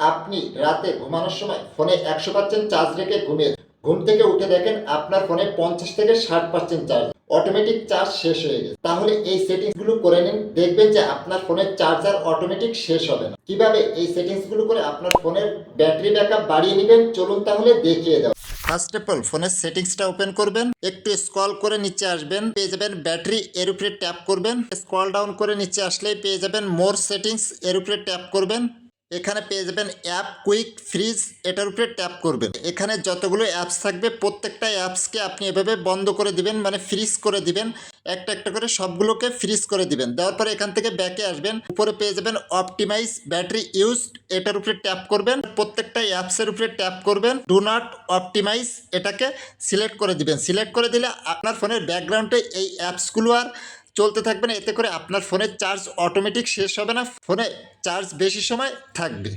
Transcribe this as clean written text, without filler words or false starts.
আপনি রাতে ঘুমানোর সময় ফোনে 100% চার্জ রেখে ঘুমিয়ে ঘুম থেকে উঠে দেখেন আপনার ফোনে 50 থেকে 60% চার্জ, অটোমেটিক চার্জ শেষ হয়ে গেছে। তাহলে এই সেটিংসগুলো করে নিন, দেখবেন যে আপনার ফোনের চার্জার অটোমেটিক শেষ হবে না। কিভাবে এই সেটিংসগুলো করে আপনার ফোনের ব্যাটারি ব্যাকআপ বাড়িয়ে নেবেন, চলুন তাহলে দেখিয়ে দাও। ফার্স্ট অফ অল ফোনের সেটিংসটা ওপেন করবেন, একটু স্ক্রল করে নিচে আসবেন, পেয়ে যাবেন ব্যাটারি, এর উপরে ট্যাপ করবেন। স্ক্রল ডাউন করে নিচে আসলেই পেয়ে যাবেন মোর সেটিংস, এর উপরে ট্যাপ করবেন। এখানে পেয়ে যাবেন অ্যাপ কুইক ফ্রিজ, এটার উপরে ট্যাপ করবেন। এখানে যতগুলো অ্যাপস থাকবে প্রত্যেকটা অ্যাপসকে আপনি এভাবে বন্ধ করে দিবেন, মানে ফ্রিজ করে দিবেন। একটা একটা করে সবগুলোকে ফ্রিজ করে দিবেন। দেওয়ার পরে এখান থেকে ব্যাকে আসবেন, উপরে পেয়ে যাবেন অপটিমাইজ ব্যাটারি ইউজ, এটার উপরে ট্যাপ করবেন। প্রত্যেকটা অ্যাপসের উপরে ট্যাপ করবেন, ডু নট অপটিমাইজ এটাকে সিলেক্ট করে দিবেন। সিলেক্ট করে দিলে আপনার ফোনের ব্যাকগ্রাউন্ডে এই অ্যাপসগুলো আর চলতে থাকবে না। এতে করে আপনার ফোনের চার্জ অটোমেটিক শেষ হবে না, ফোনে চার্জ বেশি সময় থাকবে।